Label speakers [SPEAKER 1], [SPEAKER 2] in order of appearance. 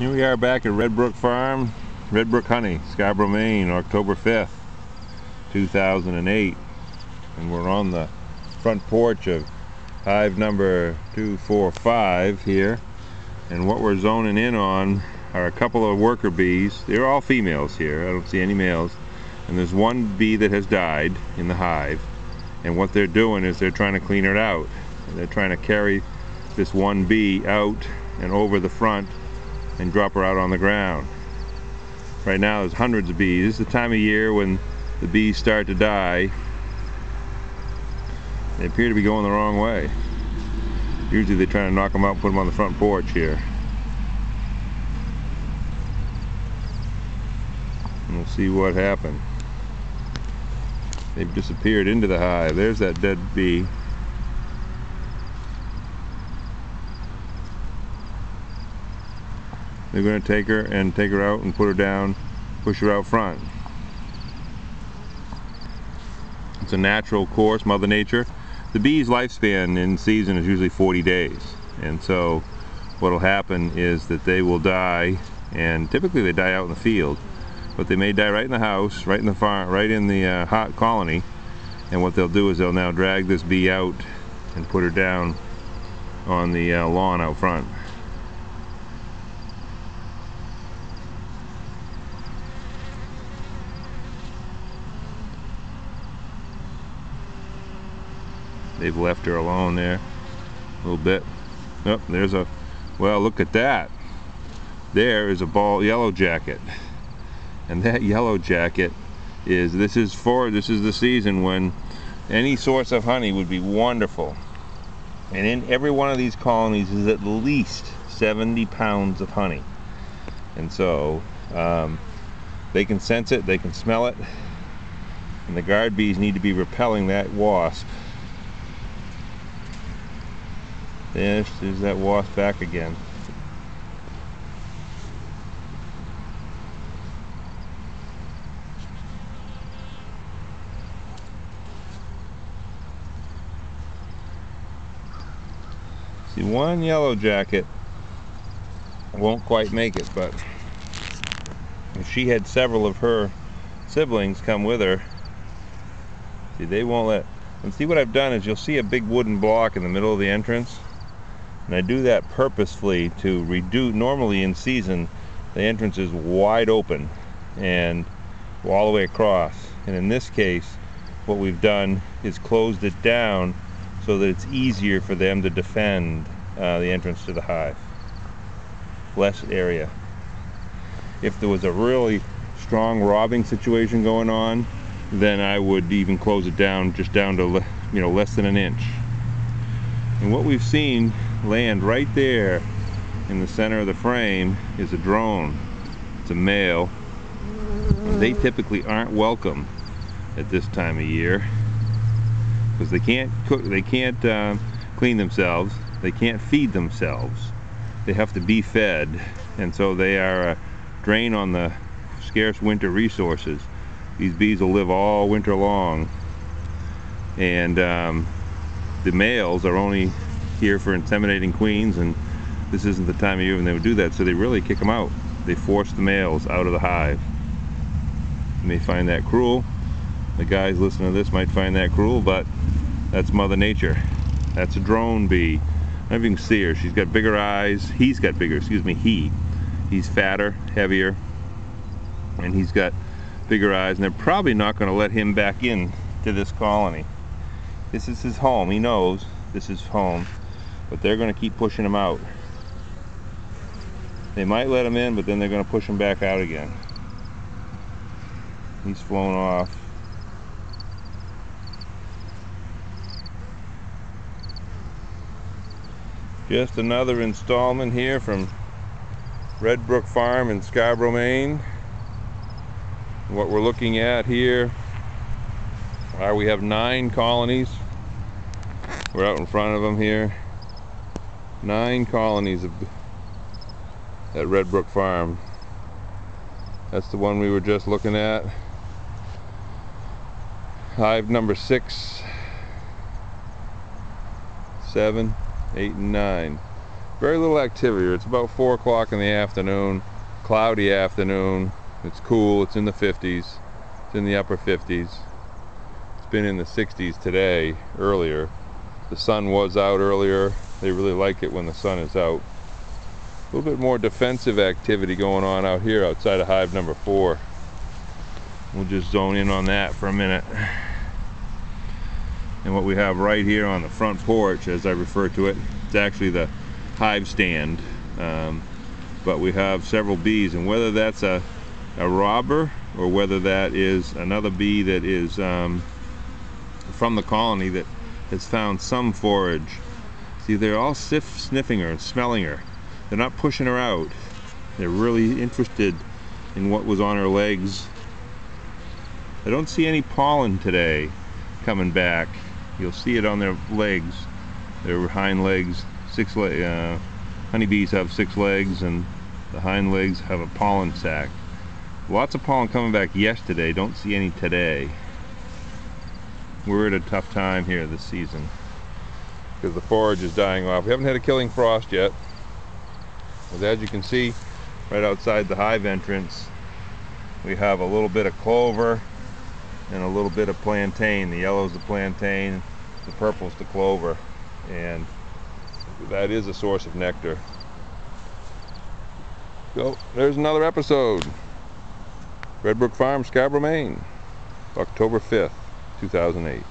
[SPEAKER 1] Here we are back at Red Brook Farm, Red Brook Honey, Scarborough, Maine, October 5th, 2008. And we're on the front porch of hive number 245 here. And what we're zoning in on are a couple of worker bees. They're all females here. I don't see any males. And there's one bee that has died in the hive. And what they're doing is they're trying to clean it out. And they're trying to carry this one bee out and over the front and drop her out on the ground. Right now there's hundreds of bees. This is the time of year when the bees start to die. They appear to be going the wrong way. Usually they try to knock them out and put them on the front porch here. And we'll see what happened. They've disappeared into the hive. There's that dead bee. They're going to take her out and put her down, push her out front. It's a natural course, Mother Nature. The bee's lifespan in season is usually 40 days. And so what will happen is that they will die, and typically they die out in the field, but they may die right in the house, right in the farm, right in the hot colony. And what they'll do is they'll now drag this bee out and put her down on the lawn out front. They've left her alone there a little bit. Oh, there's a, well, look at that. There is a ball yellow jacket. And that yellow jacket is, this is the season when any source of honey would be wonderful. And in every one of these colonies is at least 70 pounds of honey. And so they can sense it, they can smell it. And the guard bees need to be repelling that wasp. There's that wasp back again. See, one yellow jacket won't quite make it, but if she had several of her siblings come with her, see, they won't let. And see, what I've done is you'll see a big wooden block in the middle of the entrance. And I do that purposefully to reduce. Normally in season, the entrance is wide open and all the way across. And in this case, what we've done is closed it down so that it's easier for them to defend the entrance to the hive. Less area. If there was a really strong robbing situation going on, then I would even close it down just down to less than an inch. And what we've seen land right there in the center of the frame is a drone. It's a male. And they typically aren't welcome at this time of year because they can't cook, they can't clean themselves, they can't feed themselves. They have to be fed, and so they are a drain on the scarce winter resources. These bees will live all winter long, and the males are only here for inseminating queens, and this isn't the time of year when they would do that, so they really kick them out. They force the males out of the hive. You may find that cruel. The guys listening to this might find that cruel, but that's Mother Nature. That's a drone bee. I don't know if you can see her. She's got bigger eyes. He's got bigger, excuse me, he's fatter, heavier, and he's got bigger eyes, and they're probably not going to let him back in to this colony. This is his home. He knows this is home, but they're going to keep pushing him out. They might let him in, but then they're going to push him back out again. He's flown off. Just another installment here from Red Brook Farm in Scarborough, Maine. What we're looking at here are, we have 9 colonies. We're out in front of them here. 9 colonies at Red Brook Farm. That's the one we were just looking at. Hive number 6, 7, 8, and 9. very little activity. It's about 4 o'clock in the afternoon, cloudy afternoon. It's cool, it's in the 50s, it's in the upper 50s. It's been in the 60s today, earlier. The sun was out earlier. They really like it when the sun is out. A little bit more defensive activity going on out here outside of hive number 4. We'll just zone in on that for a minute. And what we have right here on the front porch, as I refer to it, it's actually the hive stand. But we have several bees, and whether that's a robber or whether that is another bee that is from the colony that has found some forage. See, they're all sniffing her and smelling her. They're not pushing her out. They're really interested in what was on her legs. I don't see any pollen today coming back. You'll see it on their legs, their hind legs. Honeybees have 6 legs, and the hind legs have a pollen sac. Lots of pollen coming back yesterday. Don't see any today. We're at a tough time here this season because the forage is dying off. We haven't had a killing frost yet. But as you can see, right outside the hive entrance, we have a little bit of clover and a little bit of plantain. The yellow's the plantain, the purple's the clover, and that is a source of nectar. So there's another episode. Red Brook Farm, Scarborough, Maine, October 5th, 2008.